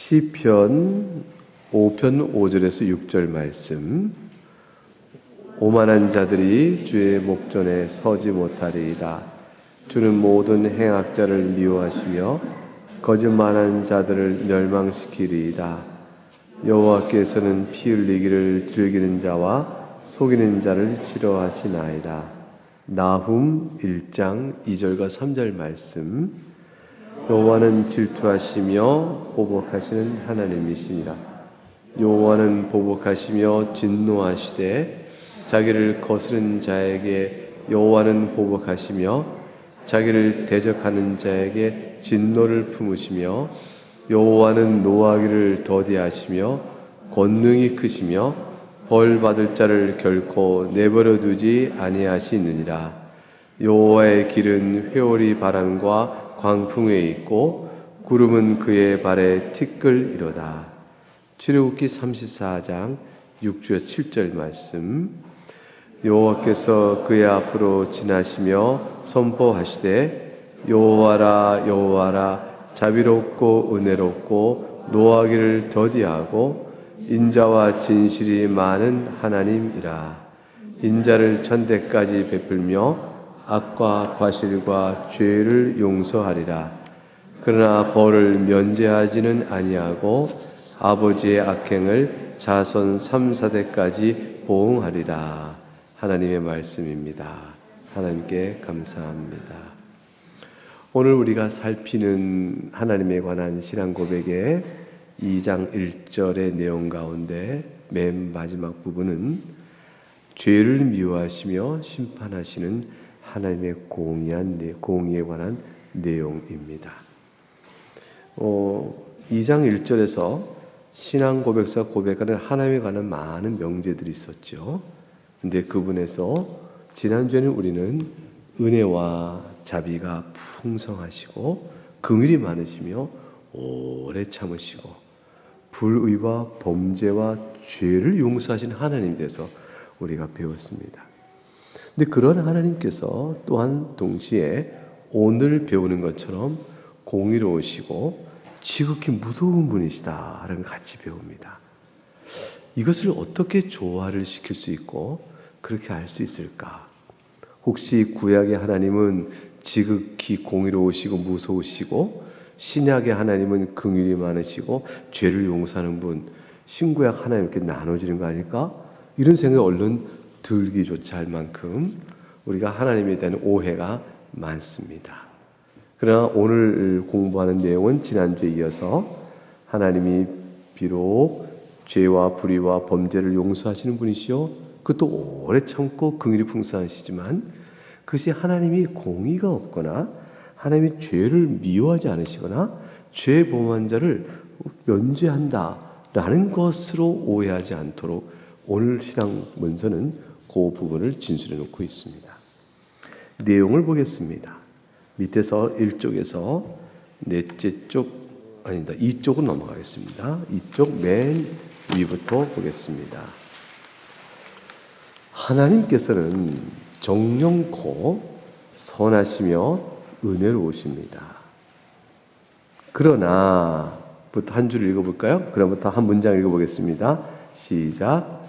시편 5편 5절에서 6절 말씀. 오만한 자들이 주의 목전에 서지 못하리이다. 주는 모든 행악자를 미워하시며 거짓말하는 자들을 멸망시키리이다. 여호와께서는 피 흘리기를 즐기는 자와 속이는 자를 싫어하시나이다. 나훔 1장 2절과 3절 말씀. 여호와는 질투하시며 보복하시는 하나님이시니라. 여호와는 보복하시며 진노하시되 자기를 거스른 자에게 여호와는 보복하시며 자기를 대적하는 자에게 진노를 품으시며 여호와는 노하기를 더디하시며 권능이 크시며 벌 받을 자를 결코 내버려 두지 아니하시느니라. 여호와의 길은 회오리 바람과 광풍에 있고 구름은 그의 발에 티끌이로다. 출애굽기 34장 6절 7절 말씀. 여호와께서 그의 앞으로 지나시며 선포하시되 여호와라 여호와라 자비롭고 은혜롭고 노하기를 더디하고 인자와 진실이 많은 하나님이라. 인자를 천대까지 베풀며 악과 과실과 죄를 용서하리라. 그러나 벌을 면제하지는 아니하고 아버지의 악행을 자손 3, 4대까지 보응하리라. 하나님의 말씀입니다. 하나님께 감사합니다. 오늘 우리가 살피는 하나님에 관한 신앙 고백의 2장 1절의 내용 가운데 맨 마지막 부분은 죄를 미워하시며 심판하시는 하나님의 공의에 관한 내용입니다. 2장 1절에서 신앙 고백사 고백하는 하나님에 관한 많은 명제들이 있었죠. 근데 그분에서 지난주에는 우리는 은혜와 자비가 풍성하시고 긍휼이 많으시며 오래 참으시고 불의와 범죄와 죄를 용서하시는 하나님에 대해서 우리가 배웠습니다. 근데 그런 하나님께서 또한 동시에 오늘 배우는 것처럼 공의로우시고 지극히 무서운 분이시다라는 걸 같이 배웁니다. 이것을 어떻게 조화를 시킬 수 있고 그렇게 알 수 있을까? 혹시 구약의 하나님은 지극히 공의로우시고 무서우시고 신약의 하나님은 긍휼이 많으시고 죄를 용서하는 분, 신구약 하나님 이렇게 나눠지는 거 아닐까? 이런 생각이 얼른 들기조차 할 만큼 우리가 하나님에 대한 오해가 많습니다. 그러나 오늘 공부하는 내용은 지난주에 이어서 하나님이 비록 죄와 불의와 범죄를 용서하시는 분이시요 그것도 오래 참고 긍휼이 풍성하시지만 그것이 하나님이 공의가 없거나 하나님이 죄를 미워하지 않으시거나 죄 범한 자를 면제한다라는 것으로 오해하지 않도록 오늘 신앙 문서는 그 부분을 진술해 놓고 있습니다. 내용을 보겠습니다. 밑에서 1쪽에서 넷째 쪽, 아니다, 2쪽은 넘어가겠습니다. 2쪽 맨 위부터 보겠습니다. 하나님께서는 정령코 선하시며 은혜로우십니다. 그러나, 부터 한 줄 읽어볼까요? 그럼부터 한 문장 읽어보겠습니다. 시작.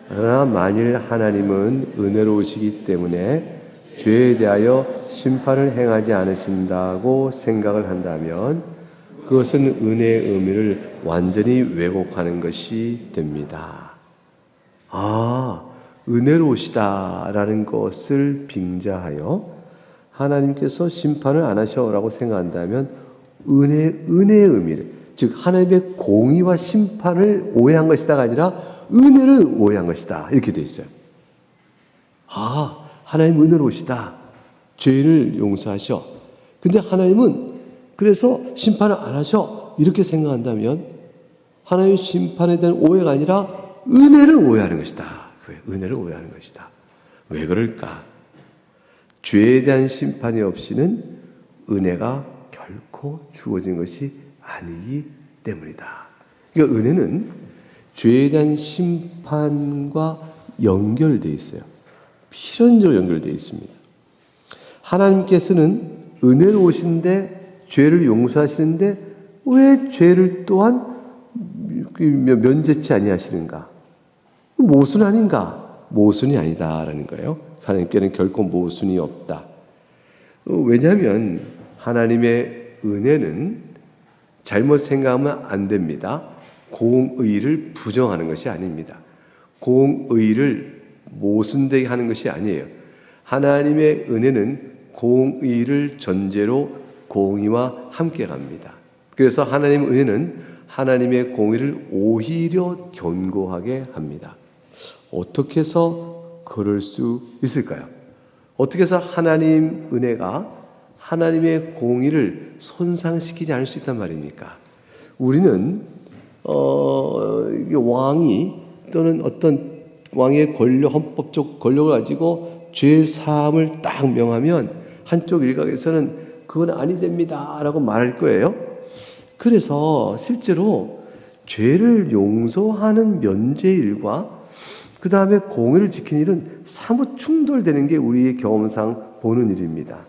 그러나 만일 하나님은 은혜로우시기 때문에 죄에 대하여 심판을 행하지 않으신다고 생각을 한다면 그것은 은혜의 의미를 완전히 왜곡하는 것이 됩니다. 은혜로우시다라는 것을 빙자하여 하나님께서 심판을 안 하셔라고 생각한다면 은혜의 의미를, 즉 하나님의 공의와 심판을 오해한 것이다가 아니라 은혜를 오해한 것이다. 이렇게 돼 있어요. 하나님 은혜로우시다. 죄를 용서하셔. 근데 하나님은 그래서 심판을 안 하셔. 이렇게 생각한다면 하나님의 심판에 대한 오해가 아니라 은혜를 오해하는 것이다. 은혜를 오해하는 것이다. 왜 그럴까? 죄에 대한 심판이 없이는 은혜가 결코 주어진 것이 아니기 때문이다. 그러니까 은혜는 죄에 대한 심판과 연결되어 있어요. 필연적으로 연결되어 있습니다. 하나님께서는 은혜로우신데 죄를 용서하시는데 왜 죄를 또한 면제치 아니하시는가? 모순 아닌가? 모순이 아니다라는 거예요. 하나님께는 결코 모순이 없다. 왜냐하면 하나님의 은혜는 잘못 생각하면 안 됩니다. 공의를 부정하는 것이 아닙니다. 공의를 모순되게 하는 것이 아니에요. 하나님의 은혜는 공의를 전제로 공의와 함께 갑니다. 그래서 하나님의 은혜는 하나님의 공의를 오히려 견고하게 합니다. 어떻게 해서 그럴 수 있을까요? 어떻게 해서 하나님 은혜가 하나님의 공의를 손상시키지 않을 수 있단 말입니까? 우리는 왕이 또는 어떤 왕의 헌법적 권력을 가지고 죄 사함을 딱 명하면 한쪽 일각에서는 그건 아니 됩니다 라고 말할 거예요. 그래서 실제로 죄를 용서하는 면죄일과 그 다음에 공의를 지키는 일은 사뭇 충돌되는 게 우리의 경험상 보는 일입니다.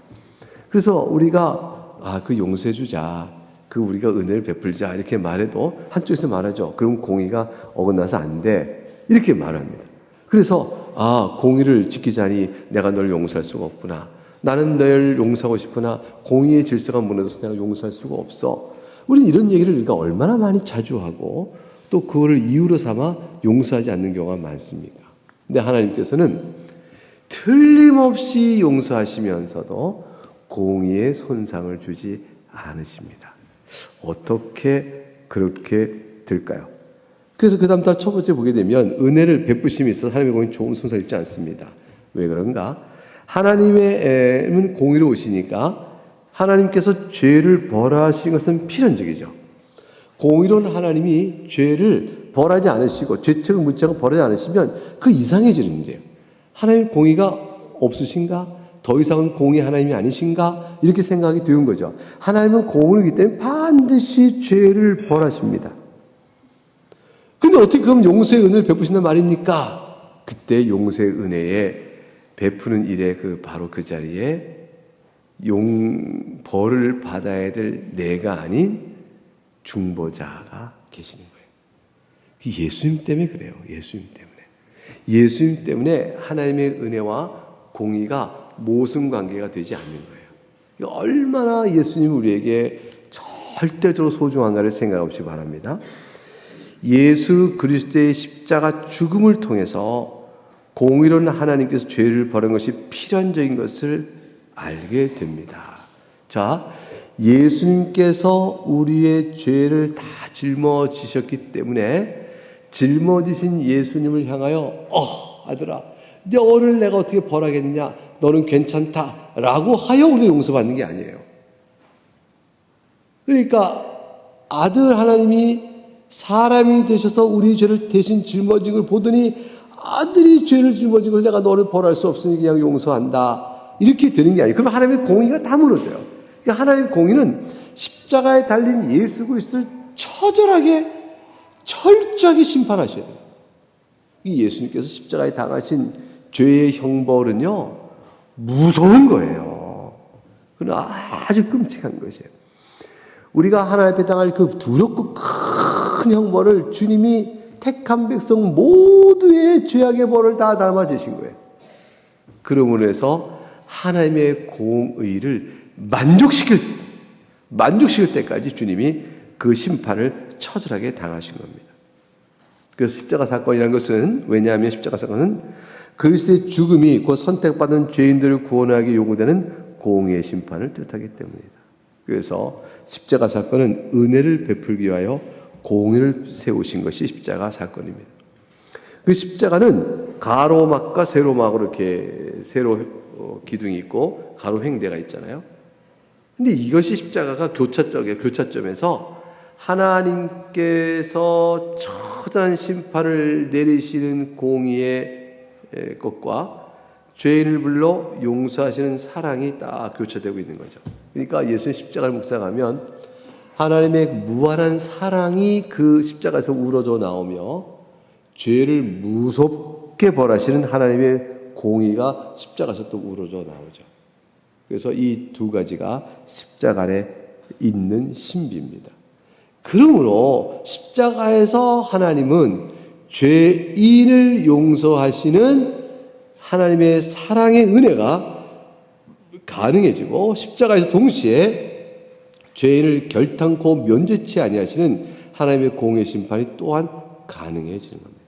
그래서 우리가 그 용서해 주자, 우리가 은혜를 베풀자 이렇게 말해도 한쪽에서 말하죠. 그럼 공의가 어긋나서 안 돼 이렇게 말합니다. 그래서 공의를 지키자니 내가 널 용서할 수가 없구나. 나는 널 용서하고 싶으나 공의의 질서가 무너져서 내가 용서할 수가 없어. 우리는 이런 얘기를 우리가 얼마나 많이 자주 하고 또 그거를 이유로 삼아 용서하지 않는 경우가 많습니까? 근데 하나님께서는 틀림없이 용서하시면서도 공의에 손상을 주지 않으십니다. 어떻게 그렇게 될까요? 그래서 그 다음 달 첫 번째 보게 되면 은혜를 베푸심이 있어서 하나님의 공의는 좋은 손상 입지 않습니다. 왜 그런가? 하나님의 공의로우시니까 하나님께서 죄를 벌하신 것은 필연적이죠. 공의로운 하나님이 죄를 벌하지 않으시고 죄책을 묻지 벌하지 않으시면 그 이상해지는 거예요. 하나님의 공의가 없으신가? 더 이상은 공의 하나님이 아니신가? 이렇게 생각이 되는 거죠. 하나님은 공의이기 때문에 반드시 죄를 벌하십니다. 근데 어떻게 그럼 용서의 은혜를 베푸신단 말입니까? 그때 용서의 은혜에 베푸는 일에 바로 그 자리에 벌을 받아야 될 내가 아닌 중보자가 계시는 거예요. 예수님 때문에 그래요. 예수님 때문에. 예수님 때문에 하나님의 은혜와 공의가 모순 관계가 되지 않는 거예요. 얼마나 예수님이 우리에게 절대적으로 소중한가를 생각해 보시기 바랍니다. 예수 그리스도의 십자가 죽음을 통해서 공의로운 하나님께서 죄를 벌한 것이 필연적인 것을 알게 됩니다. 자, 예수님께서 우리의 죄를 다 짊어지셨기 때문에 짊어지신 예수님을 향하여 아들아, 너를 내가 어떻게 벌하겠느냐? 너는 괜찮다 라고 하여 우리 용서받는 게 아니에요. 그러니까 아들 하나님이 사람이 되셔서 우리 죄를 대신 짊어진 걸 보더니 아들이 죄를 짊어진 걸 내가 너를 벌할 수 없으니 그냥 용서한다 이렇게 되는 게 아니에요. 그러면 하나님의 공의가 다 무너져요. 그러니까 하나님의 공의는 십자가에 달린 예수 그리스도를 처절하게 철저하게 심판하셔야 돼요. 이 예수님께서 십자가에 당하신 죄의 형벌은요 무서운 거예요. 그건 아주 끔찍한 것이에요. 우리가 하나님 앞에 당할 그 두렵고 큰 형벌을 주님이 택한 백성 모두의 죄악의 벌을 다 담아주신 거예요. 그러므로 해서 하나님의 공의를 만족시킬 때까지 주님이 그 심판을 처절하게 당하신 겁니다. 그래서 십자가 사건이라는 것은 왜냐하면 십자가 사건은 그리스도의 죽음이 곧 선택받은 죄인들을 구원하기 요구되는 공의의 심판을 뜻하기 때문입니다. 그래서 십자가 사건은 은혜를 베풀기 위하여 공의를 세우신 것이 십자가 사건입니다. 그 십자가는 가로막과 세로막으로 이렇게 세로 기둥이 있고 가로 횡대가 있잖아요. 근데 이것이 십자가가 교차점에서 하나님께서 처절한 심판을 내리시는 공의의 것과 죄인을 불러 용서하시는 사랑이 딱 교차되고 있는 거죠. 그러니까 예수님 십자가를 묵상하면 하나님의 무한한 사랑이 그 십자가에서 우러져 나오며 죄를 무섭게 벌하시는 하나님의 공의가 십자가에서 또 우러져 나오죠. 그래서 이 두 가지가 십자가 안에 있는 신비입니다. 그러므로 십자가에서 하나님은 죄인을 용서하시는 하나님의 사랑의 은혜가 가능해지고, 십자가에서 동시에 죄인을 결탄코 면제치 아니하시는 하나님의 공의 심판이 또한 가능해지는 겁니다.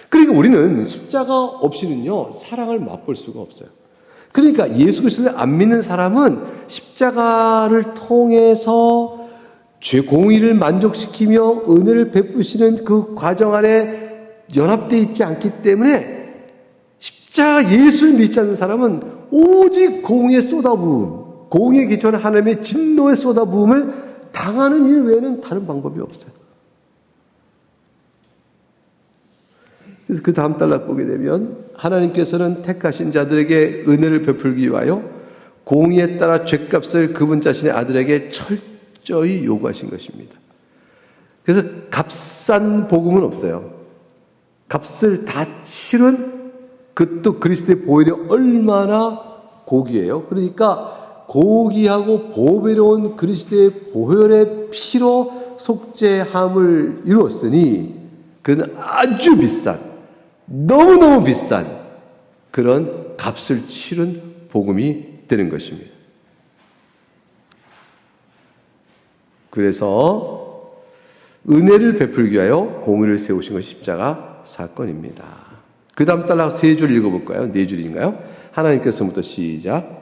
그러니까 우리는 십자가 없이는요, 사랑을 맛볼 수가 없어요. 그러니까 예수 그리스도를 안 믿는 사람은 십자가를 통해서 죄 공의를 만족시키며 은혜를 베푸시는 그 과정 안에 연합되어 있지 않기 때문에, 십자가 예수를 믿지 않는 사람은 오직 공의의 쏟아부음, 공의에 기초한 하나님의 진노의 쏟아부음을 당하는 일 외에는 다른 방법이 없어요. 그래서 그 다음 단락 보게 되면, 하나님께서는 택하신 자들에게 은혜를 베풀기 위하여 공의에 따라 죗값을 그분 자신의 아들에게 철저히 요구하신 것입니다. 그래서 값싼 복음은 없어요. 값을 다 치른 또 그리스도의 보혈이 얼마나 고귀해요. 그러니까 고귀하고 보배로운 그리스도의 보혈의 피로 속죄함을 이루었으니, 그는 아주 비싼, 너무너무 비싼 그런 값을 치른 복음이 되는 것입니다. 그래서 은혜를 베풀기 위하여 공의를 세우신 것이 십자가 사건입니다. 그 다음 단락 세 줄 읽어볼까요? 네 줄인가요? 하나님께서부터 시작.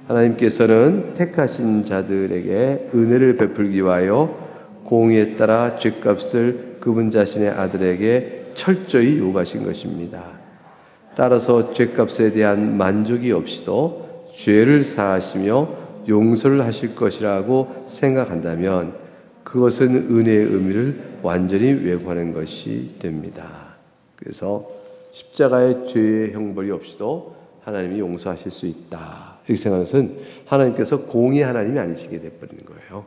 하나님께서는 택하신 자들에게 은혜를 베풀기 위하여 공의에 따라 죗값을 그분 자신의 아들에게 철저히 요구하신 것입니다. 따라서 죗값에 대한 만족이 없이도 죄를 사하시며 용서를 하실 것이라고 생각한다면 그것은 은혜의 의미를 완전히 왜곡하는 것이 됩니다. 그래서 십자가의 죄의 형벌이 없이도 하나님이 용서하실 수 있다, 이렇게 생각하는 것은 하나님께서 공의 하나님이 아니시게 되어버리는 거예요.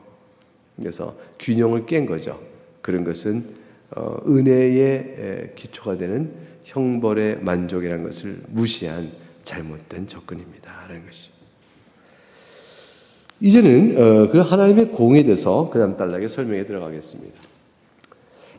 그래서 균형을 깬 거죠. 그런 것은 은혜의 기초가 되는 형벌의 만족이라는 것을 무시한 잘못된 접근입니다 라는 것이. 이제는 그 하나님의 공에 대해서 그 다음 단락에 설명에 들어가겠습니다.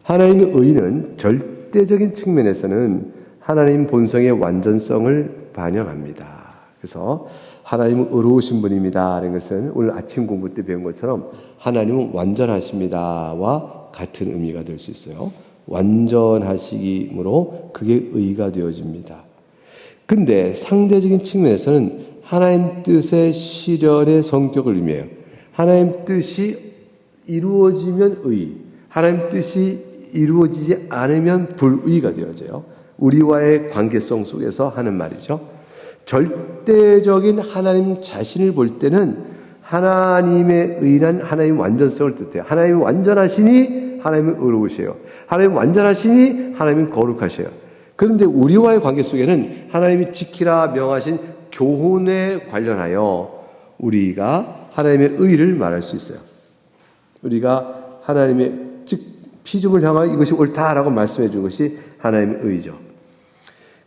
하나님의 의는 절대적인 측면에서는 하나님 본성의 완전성을 반영합니다. 그래서 하나님은 의로우신 분입니다 라는 것은 오늘 아침 공부 때 배운 것처럼 하나님은 완전하십니다와 같은 의미가 될 수 있어요. 완전하시기므로 그게 의가 되어집니다. 근데 상대적인 측면에서는 하나님 뜻의 실현의 성격을 의미해요. 하나님 뜻이 이루어지면 의, 하나님 뜻이 이루어지지 않으면 불의가 되어져요. 우리와의 관계성 속에서 하는 말이죠. 절대적인 하나님 자신을 볼 때는 하나님의 의는 하나님의 완전성을 뜻해요. 하나님이 완전하시니 하나님은 의로우세요. 하나님이 완전하시니 하나님은 거룩하세요. 그런데 우리와의 관계 속에는 하나님이 지키라 명하신 교훈에 관련하여 우리가 하나님의 의를 말할 수 있어요. 우리가 하나님의 즉 피조물을 향하여 이것이 옳다라고 말씀해 준 것이 하나님의 의죠.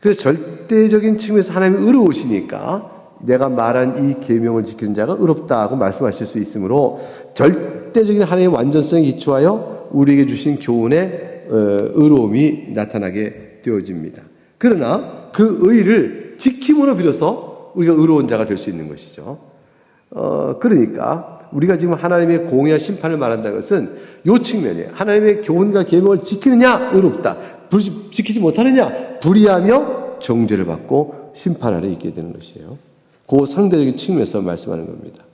그래서 절대적인 측면에서 하나님이 의로우시니까 내가 말한 이 계명을 지키는 자가 의롭다고 말씀하실 수 있으므로 절대적인 하나님의 완전성에 기초하여 우리에게 주신 교훈의 의로움이 나타나게 되어집니다. 그러나 그 의를 지킴으로 비로소 우리가 의로운 자가 될 수 있는 것이죠. 그러니까 우리가 지금 하나님의 공의와 심판을 말한다는 것은 이 측면이에요. 하나님의 교훈과 계명을 지키느냐 의롭다, 지키지 못하느냐 불의하며 정죄를 받고 심판 아래 있게 되는 것이에요. 그 상대적인 측면에서 말씀하는 겁니다.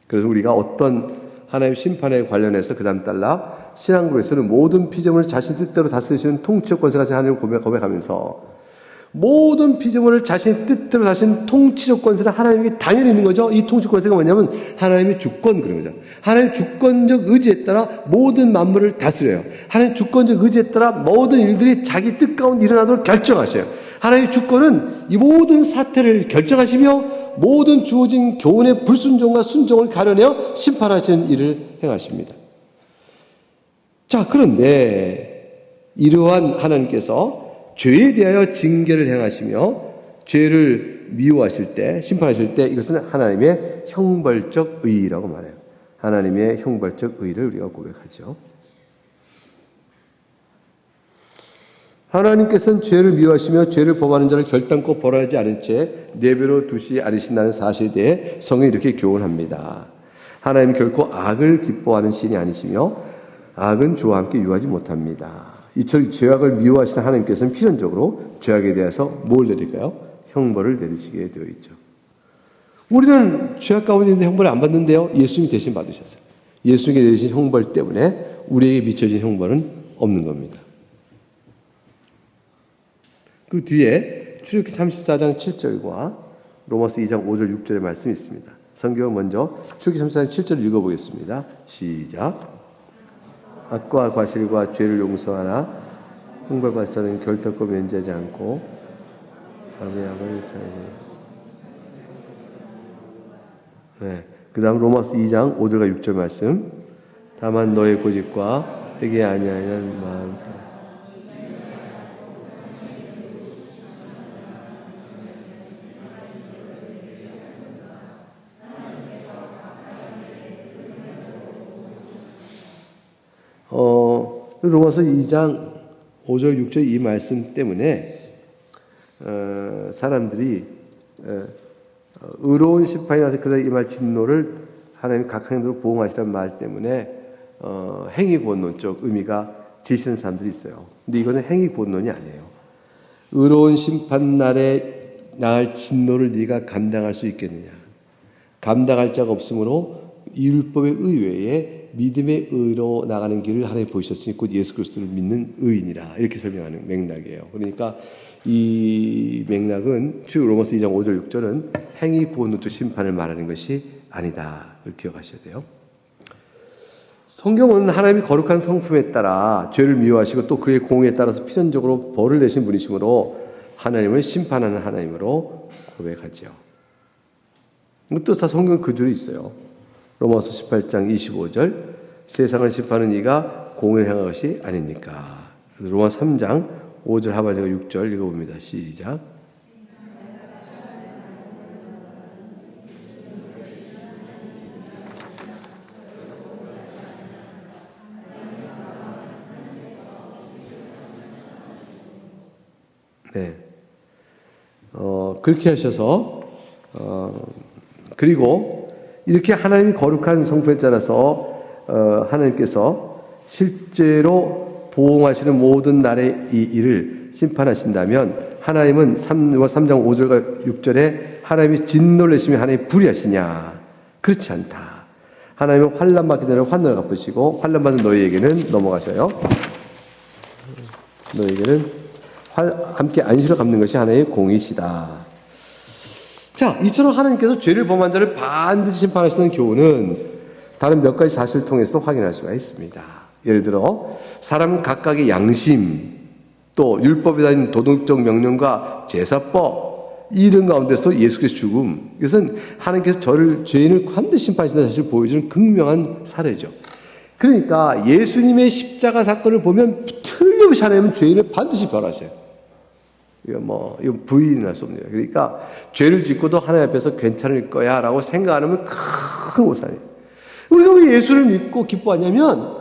그래서 우리가 어떤 하나님의 심판에 관련해서 그 다음 단락 신앙국에서는 모든 피조물을 자신 뜻대로 다스리시는 통치적 권세가 가진 하나님을 고백하면서 모든 피조물을 자신의 뜻대로 다스리는 통치적 권세는 하나님에게 당연히 있는 거죠. 이 통치 권세가 뭐냐면 하나님의 주권, 그런 거죠. 하나님의 주권적 의지에 따라 모든 만물을 다스려요. 하나님의 주권적 의지에 따라 모든 일들이 자기 뜻 가운데 일어나도록 결정하셔요. 하나님의 주권은 이 모든 사태를 결정하시며 모든 주어진 교훈의 불순종과 순종을 가려내어 심판하시는 일을 행하십니다. 자, 그런데 이러한 하나님께서 죄에 대하여 징계를 행하시며 죄를 미워하실 때, 심판하실 때 이것은 하나님의 형벌적 의라고 말해요. 하나님의 형벌적 의를 우리가 고백하죠. 하나님께서는 죄를 미워하시며 죄를 범하는 자를 결단코 벌하지 않은 채 내버려 두시 않으신다는 사실에 대해 성경이 이렇게 교훈합니다. 하나님은 결코 악을 기뻐하는 신이 아니시며 악은 주와 함께 유하지 못합니다. 이처럼 죄악을 미워하시는 하나님께서는 필연적으로 죄악에 대해서 뭘 내릴까요? 형벌을 내리시게 되어 있죠. 우리는 죄악 가운데 있는데 형벌을 안 받는데요. 예수님이 대신 받으셨어요. 예수님께 내리신 형벌 때문에 우리에게 미쳐진 형벌은 없는 겁니다. 그 뒤에 출애굽기 34장 7절과 로마서 2장 5절 6절의 말씀이 있습니다. 성경을 먼저 출애굽기 34장 7절을 읽어보겠습니다. 시작. 악과 과실과 죄를 용서하나 형벌받을 자는 결단코 면제하지 않고 남의 악을 자하지. 네. 그 다음 로마서 2장 5절과 6절 말씀. 다만 너의 고집과 회개 아니하는 마음. 로마서 2장 5절 6절 이 말씀 때문에 사람들이 의로운 심판이 나서 그들에게 임할 진노를 하나님 각 행동으로 보응하시라는 말 때문에 행위본론적 의미가 지시는 사람들이 있어요. 근데 이거는 행위본론이 아니에요. 의로운 심판 날에 나을 진노를 네가 감당할 수 있겠느냐. 감당할 자가 없으므로 율법의 의외에 믿음의 의로 나가는 길을 하나님 보이셨으니 곧 예수 그리스도를 믿는 의인이라 이렇게 설명하는 맥락이에요. 그러니까 이 맥락은 로마서 2장 5절 6절은 행위본론적 심판을 말하는 것이 아니다. 이렇게 기억하셔야 돼요. 성경은 하나님이 거룩한 성품에 따라 죄를 미워하시고 또 그의 공의에 따라서 필연적으로 벌을 내신 분이시므로 하나님을 심판하는 하나님으로 고백하죠. 또 성경은 그 줄이 있어요. 로마서 18장 25절 세상을 심판하는 이가 공의를 행한 것이 아닙니까? 로마 3장 5절 하반절과 6절 읽어봅니다. 시작. 네. 그렇게 하셔서 그리고 이렇게 하나님이 거룩한 성품에 따라서 하나님께서 실제로 보응하시는 모든 날의 이 일을 심판하신다면 하나님은 3장 5절과 6절에 하나님이 진노를 내시며 하나님이 불의하시냐? 그렇지 않다. 하나님은 환난 받기 전에 환난을 갚으시고 환난 받은 너희에게는 넘어가셔요. 너희에게는 함께 안식을 갚는 것이 하나님의 공이시다. 자, 이처럼 하나님께서 죄를 범한 자를 반드시 심판하시는 교훈은 다른 몇 가지 사실을 통해서도 확인할 수가 있습니다. 예를 들어 사람 각각의 양심, 또 율법에 달린 도덕적 명령과 제사법 이런 가운데서 예수께서 죽음, 이것은 하나님께서 죄인을 반드시 심판하신다는 사실을 보여주는 극명한 사례죠. 그러니까 예수님의 십자가 사건을 보면 틀림없이 하나님은 죄인을 반드시 벌하셔요. 이거 부인할 수 없네요. 그러니까 죄를 짓고도 하나님 앞에서 괜찮을 거야라고 생각하면 큰 오산이에요. 우리가 왜 예수를 믿고 기뻐하냐면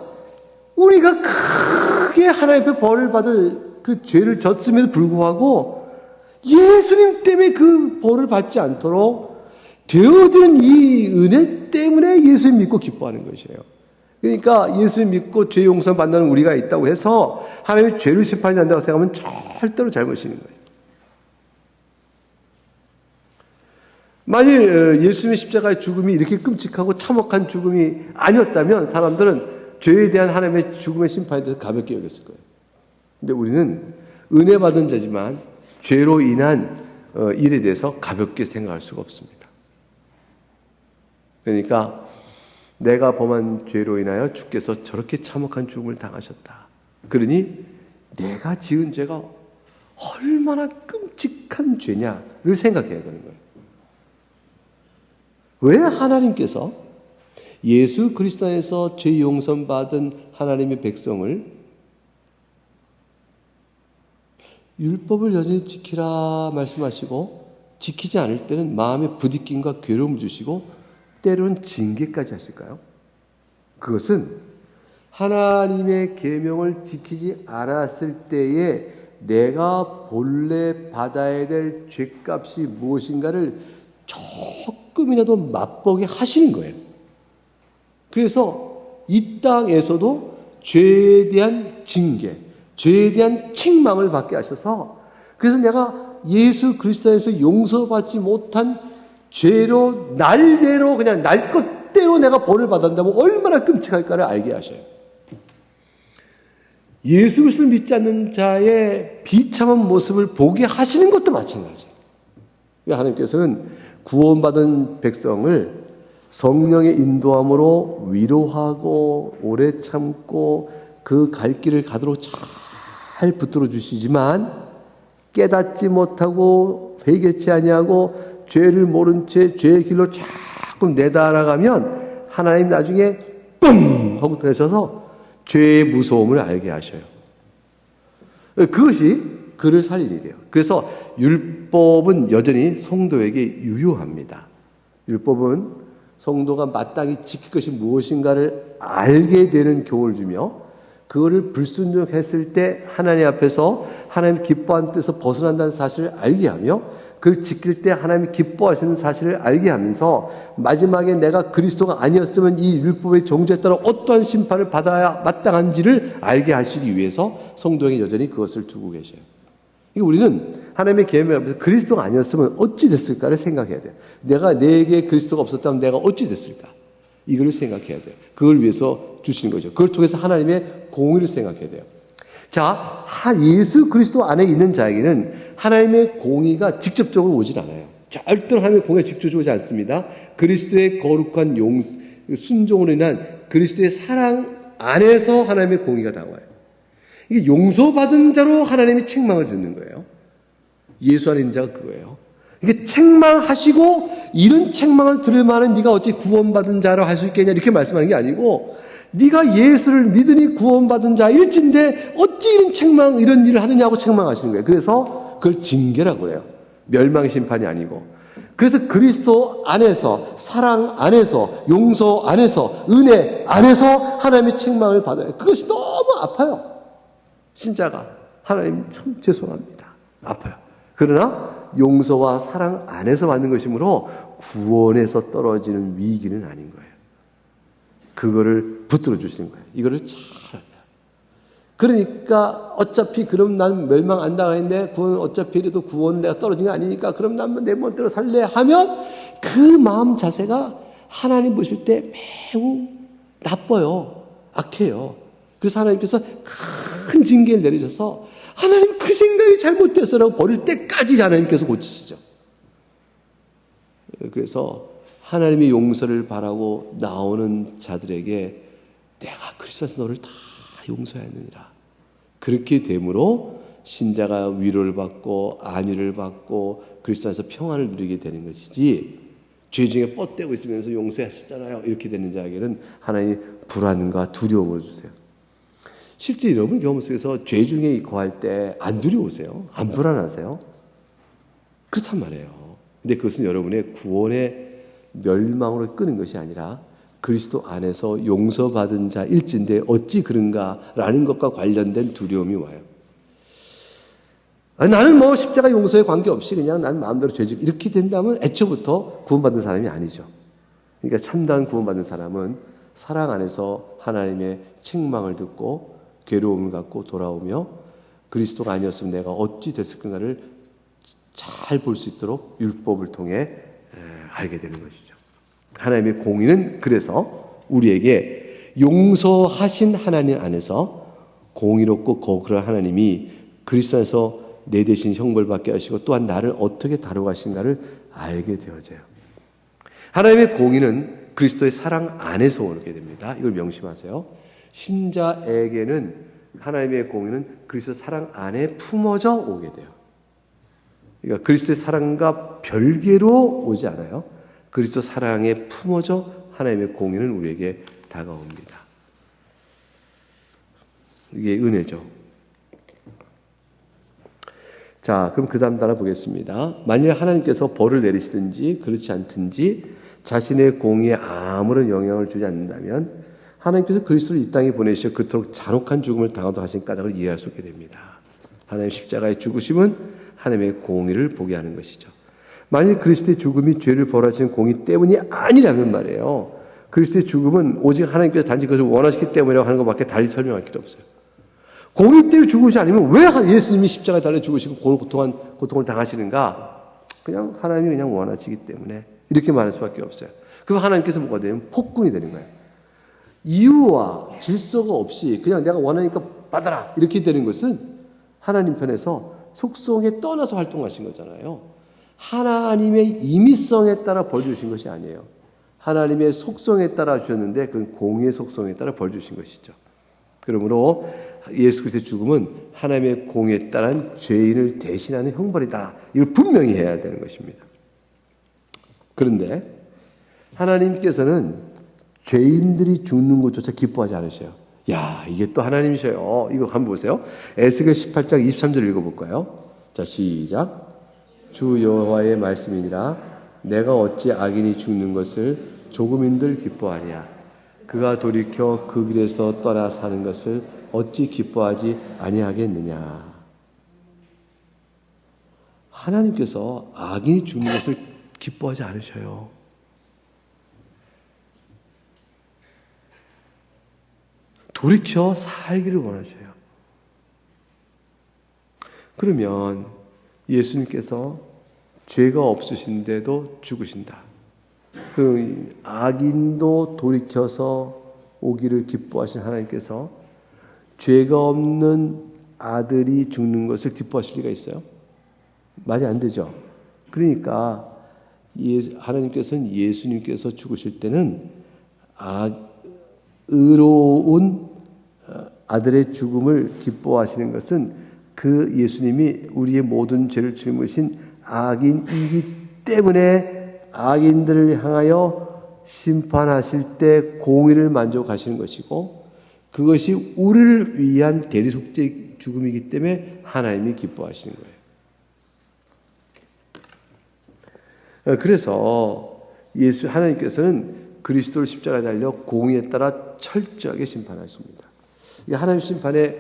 우리가 크게 하나님 앞에 벌을 받을 그 죄를 졌음에도 불구하고 예수님 때문에 그 벌을 받지 않도록 되어지는 이 은혜 때문에 예수님 믿고 기뻐하는 것이에요. 그러니까 예수님 믿고 죄 용서 받는 우리가 있다고 해서 하나님이 죄를 심판하지 않는다고 생각하면 절대로 잘못인 거예요. 만일 예수님의 십자가의 죽음이 이렇게 끔찍하고 참혹한 죽음이 아니었다면 사람들은 죄에 대한 하나님의 죽음의 심판에 대해서 가볍게 여겼을 거예요. 근데 우리는 은혜 받은 자지만 죄로 인한 일에 대해서 가볍게 생각할 수가 없습니다. 그러니까 내가 범한 죄로 인하여 주께서 저렇게 참혹한 죽음을 당하셨다. 그러니 내가 지은 죄가 얼마나 끔찍한 죄냐를 생각해야 되는 거예요. 왜 하나님께서 예수 그리스도 안에서 죄 용서 받은 하나님의 백성을 율법을 여전히 지키라 말씀하시고 지키지 않을 때는 마음의 부딪힘과 괴로움을 주시고 때로는 징계까지 하실까요? 그것은 하나님의 계명을 지키지 않았을 때에 내가 본래 받아야 될 죄값이 무엇인가를 조금이라도 맛보게 하시는 거예요. 그래서 이 땅에서도 죄에 대한 징계, 죄에 대한 책망을 받게 하셔서, 그래서 내가 예수 그리스도 안에서 용서받지 못한 죄로 날대로 그냥 날 것대로 내가 벌을 받았다면 얼마나 끔찍할까를 알게 하셔요. 예수 그리스도를 믿지 않는 자의 비참한 모습을 보게 하시는 것도 마찬가지예요. 하나님께서는 구원받은 백성을 성령의 인도함으로 위로하고 오래 참고 그 갈 길을 가도록 잘 붙들어 주시지만, 깨닫지 못하고 회개치 아니하고 죄를 모른 채 죄의 길로 자꾸 내달아가면 하나님 나중에 뿡 하고 되셔서 죄의 무서움을 알게 하셔요. 그것이 그를 살릴 일이에요. 그래서 율법은 여전히 성도에게 유효합니다. 율법은 성도가 마땅히 지킬 것이 무엇인가를 알게 되는 교훈을 주며, 그거를 불순종했을 때 하나님 앞에서 하나님 기뻐하는 뜻에서 벗어난다는 사실을 알게 하며, 그걸 지킬 때 하나님이 기뻐하시는 사실을 알게 하면서, 마지막에 내가 그리스도가 아니었으면 이 율법의 정죄에 따라 어떠한 심판을 받아야 마땅한지를 알게 하시기 위해서 성도에게 여전히 그것을 두고 계셔요. 우리는 하나님의 계명 앞에서 그리스도가 아니었으면 어찌 됐을까를 생각해야 돼요. 내게 그리스도가 없었다면 내가 어찌 됐을까? 이걸 생각해야 돼요. 그걸 위해서 주시는 거죠. 그걸 통해서 하나님의 공의를 생각해야 돼요. 자, 예수 그리스도 안에 있는 자에게는 하나님의 공의가 직접적으로 오질 않아요. 절대로 하나님의 공의가 직접적으로 오지 않습니다. 그리스도의 거룩한 순종으로 인한 그리스도의 사랑 안에서 하나님의 공의가 다가와요. 이게 용서받은 자로 하나님이 책망을 듣는 거예요. 예수 안에 있는 자가 그거예요. 이게 책망하시고 이런 책망을 들을 만한 네가 어찌 구원받은 자로 할 수 있겠냐 이렇게 말씀하는 게 아니고, 네가 예수를 믿으니 구원받은 자일진데 어찌 이런 책망, 이런 일을 하느냐고 책망하시는 거예요. 그래서 그걸 징계라고 그래요. 멸망의 심판이 아니고. 그래서 그리스도 안에서, 사랑 안에서, 용서 안에서, 은혜 안에서 하나님의 책망을 받아요. 그것이 너무 아파요. 신자가. 하나님 참 죄송합니다. 아파요. 그러나 용서와 사랑 안에서 받는 것이므로 구원에서 떨어지는 위기는 아닌 거예요. 그거를 붙들어 주시는 거예요. 이거를 잘 알아요. 그러니까 어차피 그럼 난 멸망 안 당하는데 구원 어차피 이래도 구원 내가 떨어진 게 아니니까 그럼 난 내 멋대로 살래 하면 그 마음 자세가 하나님 보실 때 매우 나빠요. 악해요. 그래서 하나님께서 큰 징계를 내리셔서 하나님 그 생각이 잘못됐어라고 버릴 때까지 하나님께서 고치시죠. 그래서 하나님의 용서를 바라고 나오는 자들에게 내가 그리스도에서 너를 다 용서하느니라. 그렇게 되므로 신자가 위로를 받고 안위를 받고 그리스도에서 평안을 누리게 되는 것이지, 죄 중에 뻗대고 있으면서 용서하셨잖아요 이렇게 되는 자에게는 하나님이 불안과 두려움을 주세요. 실제 여러분 경험 속에서 죄 중에 거할 때 안 두려우세요? 안 불안하세요? 그렇단 말이에요. 근데 그것은 여러분의 구원의 멸망으로 끄는 것이 아니라 그리스도 안에서 용서받은 자일진데 어찌 그런가라는 것과 관련된 두려움이 와요. 나는 뭐 십자가 용서에 관계없이 그냥 난 마음대로 죄짓고 이렇게 된다면 애초부터 구원받은 사람이 아니죠. 그러니까 참다운 구원받은 사람은 사랑 안에서 하나님의 책망을 듣고 괴로움을 갖고 돌아오며 그리스도가 아니었으면 내가 어찌 됐을 건가를 잘 볼 수 있도록 율법을 통해 알게 되는 것이죠. 하나님의 공의는 그래서 우리에게 용서하신 하나님 안에서 공의롭고 거룩한 하나님이 그리스도 안에서 내 대신 형벌받게 하시고 또한 나를 어떻게 다루가신가를 알게 되어져요. 하나님의 공의는 그리스도의 사랑 안에서 오게 됩니다. 이걸 명심하세요. 신자에게는 하나님의 공의는 그리스도의 사랑 안에 품어져 오게 돼요. 그러니까 그리스도의 사랑과 별개로 오지 않아요. 그리스도 사랑에 품어져 하나님의 공의는 우리에게 다가옵니다. 이게 은혜죠. 자, 그럼 그 다음 따라 보겠습니다. 만일 하나님께서 벌을 내리시든지 그렇지 않든지 자신의 공의에 아무런 영향을 주지 않는다면 하나님께서 그리스도를 이 땅에 보내시어 그토록 잔혹한 죽음을 당하도록 하신 까닭을 이해할 수 있게 됩니다. 하나님 십자가의 죽으심은 하나님의 공의를 보게 하는 것이죠. 만일 그리스도의 죽음이 죄를 벌하시는 공의 때문이 아니라면 말이에요. 그리스도의 죽음은 오직 하나님께서 단지 그것을 원하시기 때문이라고 하는 것밖에 달리 설명할 길도 없어요. 공의 때문에 죽으시 아니면 왜 예수님이 십자가에 달려 죽으시고 고통을 당하시는가? 그냥 하나님이 그냥 원하시기 때문에 이렇게 말할 수밖에 없어요. 그럼 하나님께서 뭐가 되면 폭군이 되는 거예요. 이유와 질서가 없이 그냥 내가 원하니까 받아라 이렇게 되는 것은 하나님 편에서 속성에 떠나서 활동하신 거잖아요. 하나님의 임의성에 따라 벌 주신 것이 아니에요. 하나님의 속성에 따라 주셨는데 그건 공의의 속성에 따라 벌 주신 것이죠. 그러므로 예수 그리스도의 죽음은 하나님의 공의에 따른 죄인을 대신하는 형벌이다. 이걸 분명히 해야 되는 것입니다. 그런데 하나님께서는 죄인들이 죽는 것조차 기뻐하지 않으셔요. 야, 이게 또 하나님이셔요. 이거 한번 보세요. 에스겔 18장 23절 읽어볼까요? 자, 시작. 주 여호와의 말씀이니라. 내가 어찌 악인이 죽는 것을 조금인들 기뻐하랴. 그가 돌이켜 그 길에서 떠나 사는 것을 어찌 기뻐하지 아니하겠느냐. 하나님께서 악인이 죽는 것을 기뻐하지 않으셔요. 돌이켜 살기를 원하셔요. 그러면 예수님께서 죄가 없으신데도 죽으신다. 그 악인도 돌이켜서 오기를 기뻐하신 하나님께서 죄가 없는 아들이 죽는 것을 기뻐하실 리가 있어요? 말이 안 되죠. 그러니까 하나님께서는 예수님께서 죽으실 때는 의로운 아들의 죽음을 기뻐하시는 것은 그 예수님이 우리의 모든 죄를 짊으신 악인이기 때문에 악인들을 향하여 심판하실 때 공의를 만족하시는 것이고 그것이 우리를 위한 대리속죄 죽음이기 때문에 하나님이 기뻐하시는 거예요. 그래서 하나님께서는 그리스도를 십자가에 달려 공의에 따라 철저하게 심판하십니다. 하나님 심판에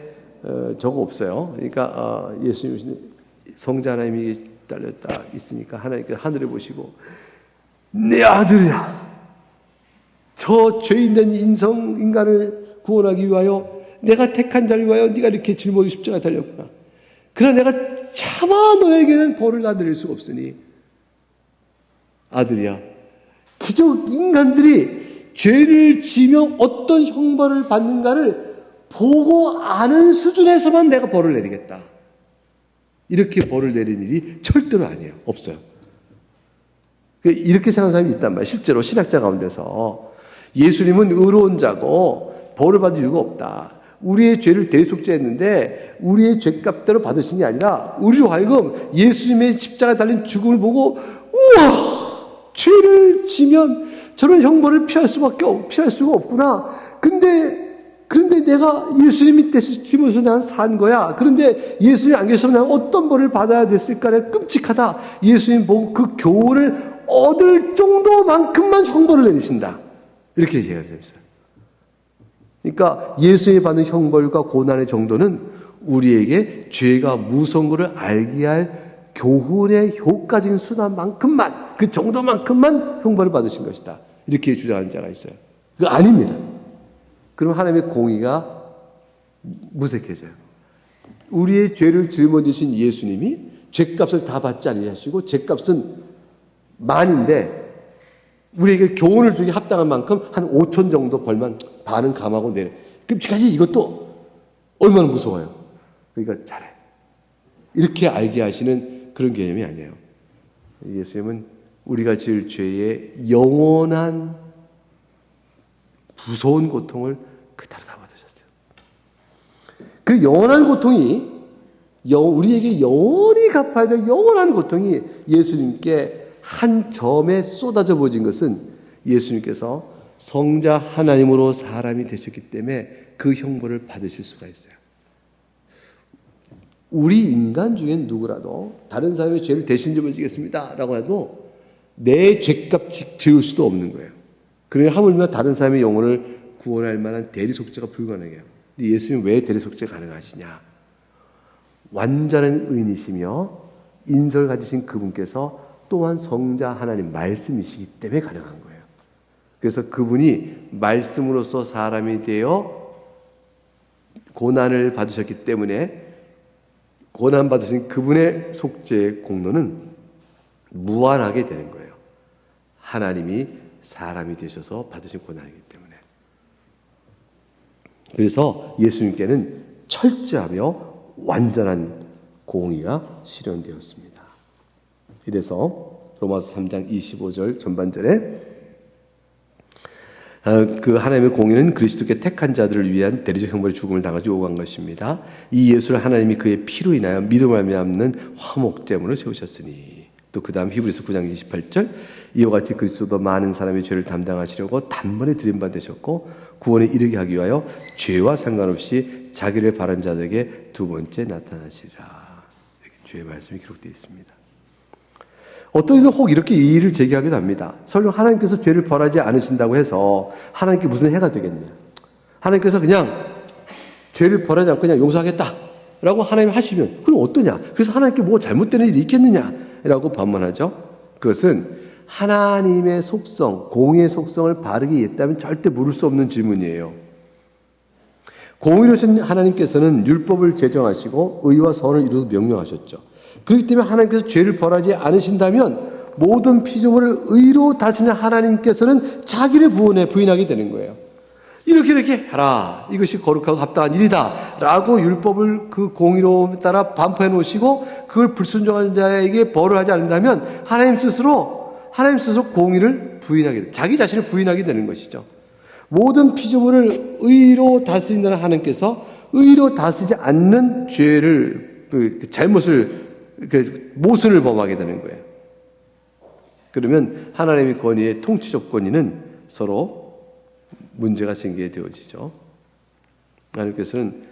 저거 없어요. 그러니까 예수님 성자 하나님이 달렸다 있으니까 하나님께서 하늘에 보시고 내 아들이야. 저 죄인된 인간을 구원하기 위하여 내가 택한 자를 위하여 네가 이렇게 짊어지고 십자가에 달렸구나. 그러나 내가 차마 너에게는 벌을 나드릴 수가 없으니 아들이야. 그저 인간들이 죄를 지며 어떤 형벌을 받는가를 보고 아는 수준에서만 내가 벌을 내리겠다. 이렇게 벌을 내리는 일이 절대로 아니에요. 없어요. 이렇게 생각하는 사람이 있단 말이에요. 실제로 신학자 가운데서 예수님은 의로운 자고 벌을 받을 이유가 없다. 우리의 죄를 대속죄했는데 우리의 죄값대로 받으신 게 아니라 우리로 하여금 예수님의 십자가에 달린 죽음을 보고 우와! 죄를 지면 저런 형벌을 피할 수가 없구나. 그런데 내가 예수님이 대신해서 난 산 거야. 그런데 예수님이 안 계시면 내가 어떤 벌을 받아야 됐을까? 끔찍하다. 예수님 보고 그 교훈을 얻을 정도만큼만 형벌을 내리신다. 이렇게 얘기가 됩니다. 그러니까 예수님이 받는 형벌과 고난의 정도는 우리에게 죄가 무서운 것을 알게 할 교훈의 효과적인 수단만큼만, 그 정도만큼만 형벌을 받으신 것이다. 이렇게 주장하는 자가 있어요. 그거 아닙니다. 그럼 하나님의 공의가 무색해져요. 우리의 죄를 짊어지신 예수님이 죄값을 다 받지 아니하시고 죄값은 만인데 우리에게 교훈을 주기 합당한 만큼 한 5천 정도 벌만 반은 감하고 내려. 끔찍하지? 이것도 얼마나 무서워요. 그러니까 잘해. 이렇게 알게 하시는 그런 개념이 아니에요. 예수님은 우리가 지을 죄의 영원한 무서운 고통을 그대로 다 받으셨어요. 그 영원한 고통이 우리에게 영원히 갚아야 될 영원한 고통이 예수님께 한 점에 쏟아져 보진 것은 예수님께서 성자 하나님으로 사람이 되셨기 때문에 그 형벌을 받으실 수가 있어요. 우리 인간 중엔 누구라도 다른 사람의 죄를 대신 짊어지겠습니다 라고 해도 내 죄값 지을 수도 없는 거예요. 그러니 하물며 다른 사람의 영혼을 구원할 만한 대리속죄가 불가능해요. 근데 예수님 왜 대리속죄 가능하시냐? 완전한 의인이시며 인설 가지신 그분께서 또한 성자 하나님 말씀이시기 때문에 가능한 거예요. 그래서 그분이 말씀으로서 사람이 되어 고난을 받으셨기 때문에 고난 받으신 그분의 속죄의 공로는 무한하게 되는 거예요. 하나님이 사람이 되셔서 받으신 고난이기 때문에. 그래서 예수님께는 철저하며 완전한 공의가 실현되었습니다. 이래서 로마서 3장 25절 전반절에 그 하나님의 공의는 그리스도께 택한 자들을 위한 대리적 형벌의 죽음을 당하지 오간 것입니다. 이 예수를 하나님이 그의 피로 인하여 믿음을 말미암는 화목제물을 세우셨으니. 또 그 다음 히브리서 9장 28절 이와 같이 그리스도도 많은 사람의 죄를 담당하시려고 단번에 드림바 되셨고 구원에 이르게 하기 위하여 죄와 상관없이 자기를 바란 자들에게 두 번째 나타나시리라. 이렇게 주의 말씀이 기록되어 있습니다. 어떤 이는 혹 이렇게 이의를 제기하기도 합니다. 설령 하나님께서 죄를 벌하지 않으신다고 해서 하나님께 무슨 해가 되겠느냐. 하나님께서 그냥 죄를 벌하지 않고 그냥 용서하겠다라고 하나님 하시면 그럼 어떠냐. 그래서 하나님께 뭐 잘못되는 일이 있겠느냐라고 반문하죠. 그것은 하나님의 속성, 공의의 속성을 바르게 이해했다면 절대 물을 수 없는 질문이에요. 공의로신 하나님께서는 율법을 제정하시고 의와 선을 이루어 명령하셨죠. 그렇기 때문에 하나님께서 죄를 벌하지 않으신다면 모든 피조물을 의로 다스리는 하나님께서는 자기를 부인하게 되는 거예요. 이렇게 해라. 이것이 거룩하고 합당한 일이다. 라고 율법을 그 공의로 따라 반포해 놓으시고 그걸 불순종한 자에게 벌을 하지 않는다면 하나님 스스로 공의를 부인하게 돼요. 자기 자신을 부인하게 되는 것이죠. 모든 피조물을 의로 다스린다는 하나님께서 의로 다스리지 않는 죄를, 잘못을, 모순을 범하게 되는 거예요. 그러면 하나님의 권위의 통치적 권위는 서로 문제가 생기게 되어지죠. 하나님께서는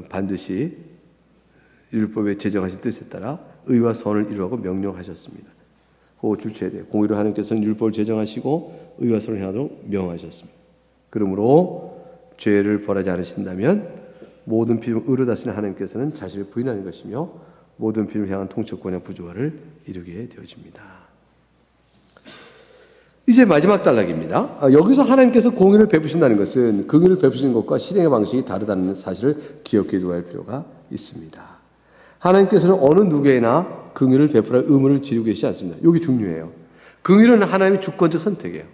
반드시 율법에 제정하신 뜻에 따라 의와 선을 이루라고 명령하셨습니다. 그거 주체에 대해 공의로 하나님께서는 율법을 제정하시고 의와 선을 행하도록 명하셨습니다. 그러므로 죄를 벌하지 않으신다면 모든 피조물을 의로 다스리는 하나님께서는 자신을 부인하는 것이며 모든 피조물을 향한 통치권의 부조화를 이루게 되어집니다. 이제 마지막 단락입니다. 여기서 하나님께서 공의를 베푸신다는 것은 긍휼을 베푸시는 것과 실행의 방식이 다르다는 사실을 기억해 두어야 할 필요가 있습니다. 하나님께서는 어느 누구에나 긍휼을 베풀할 의무를 지니고 계시지 않습니다. 여기 중요해요. 긍휼은 하나님의 주권적 선택이에요.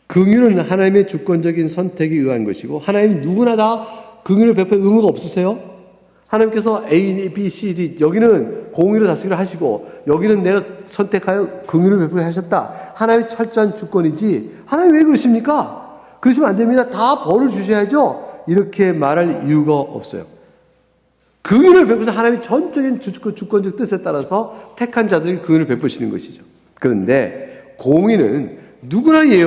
긍휼은 하나님의 주권적인 선택에 의한 것이고 하나님 누구나 다 긍휼을 베풀 의무가 없으세요? 하나님께서 A, B, C, D 여기는 공의로 다스리기를 하시고 여기는 내가 선택하여 긍휼을 베풀게 하셨다. 하나님의 철저한 주권이지 하나님 왜 그러십니까? 그러시면 안 됩니다. 다 벌을 주셔야죠. 이렇게 말할 이유가 없어요. 긍휼을 베푸셔서 하나님의 전적인 주권적 뜻에 따라서 택한 자들에게 긍휼을 베푸시는 것이죠. 그런데 공의는 누구나 예외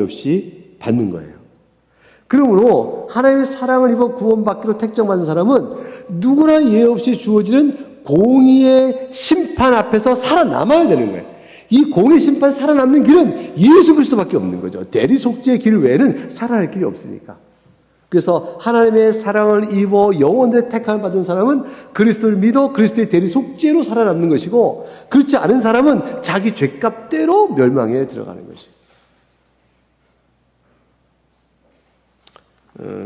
없이 받는 거예요. 그러므로 하나님의 사랑을 입어 구원받기로 택정받은 사람은 누구나 예외 없이 주어지는 공의의 심판 앞에서 살아남아야 되는 거예요. 이 공의 심판 살아남는 길은 예수 그리스도밖에 없는 거죠. 대리속죄의 길 외에는 살아날 길이 없으니까. 그래서 하나님의 사랑을 입어 영원히 택함을 받은 사람은 그리스도를 믿어 그리스도의 대리속죄로 살아남는 것이고 그렇지 않은 사람은 자기 죄값대로 멸망에 들어가는 것이에요.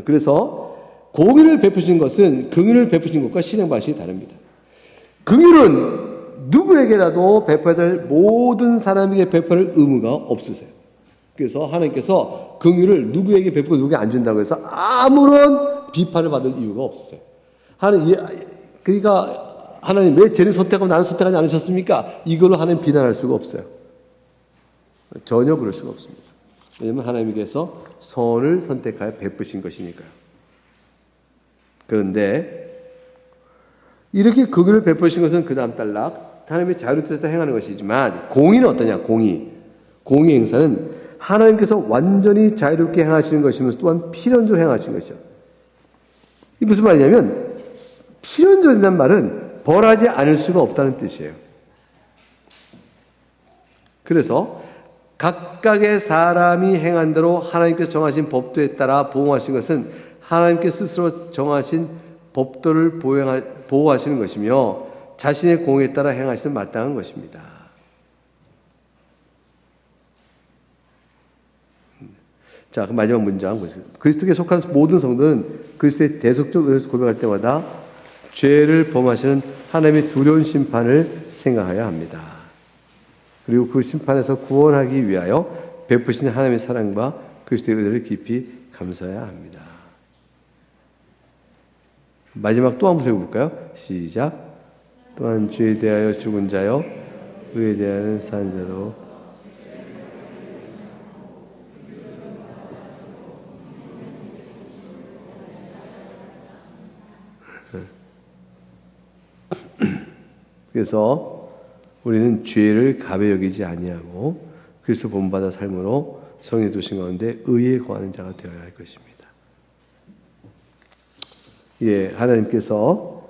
그래서 공의를 베푸신 것은 긍휼을 베푸신 것과 실행 방식이 다릅니다. 긍휼은 누구에게라도 베풀어야 될 모든 사람에게 베풀 의무가 없으세요. 그래서 하나님께서 긍휼을 누구에게 베푸고 누구에게 안 준다고 해서 아무런 비판을 받을 이유가 없으세요. 그러니까 하나님 왜 쟤는 선택하고 나는 선택하지 않으셨습니까? 이걸로 하나님 비난할 수가 없어요. 전혀 그럴 수가 없습니다. 왜냐하면 하나님께서 선을 선택하여 베푸신 것이니까요. 그런데 이렇게 긍휼을 베푸신 것은 그 다음 단락 하나님의 자유를 뜻에서 행하는 것이지만 공의는 어떠냐? 공의 행사는 하나님께서 완전히 자유롭게 행하시는 것이면서 또한 필연적으로 행하시는 것이죠. 이게 무슨 말이냐면 필연적이라는 말은 벌하지 않을 수가 없다는 뜻이에요. 그래서 각각의 사람이 행한 대로 하나님께서 정하신 법도에 따라 보호하신 것은 하나님께 스스로 정하신 법도를 보호하시는 것이며 자신의 공에 따라 행하시는 마땅한 것입니다. 자, 그 마지막 문장 보세요. 그리스도께 속한 모든 성도는 그리스도의 대속적 의를 고백할 때마다 죄를 범하시는 하나님의 두려운 심판을 생각해야 합니다. 그리고 그 심판에서 구원하기 위하여 베푸신 하나님의 사랑과 그리스도의 의를 깊이 감사해야 합니다. 마지막 또 한 번 읽어볼까요? 시작. 또한 죄에 대하여 죽은 자여 의에 대하여 산 자로 그래서 우리는 죄를 가벼이 여기지 아니하고 그리스도 본받아 삶으로 성의 도신 가운데 의에 거하는 자가 되어야 할 것입니다. 예, 하나님께서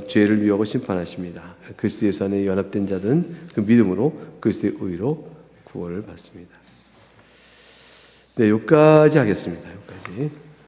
죄를 미워하고 심판하십니다. 그리스도 예수 안에 연합된 자들은 그 믿음으로 그리스도의 의로 구원을 받습니다. 네, 여기까지 하겠습니다. 여기까지.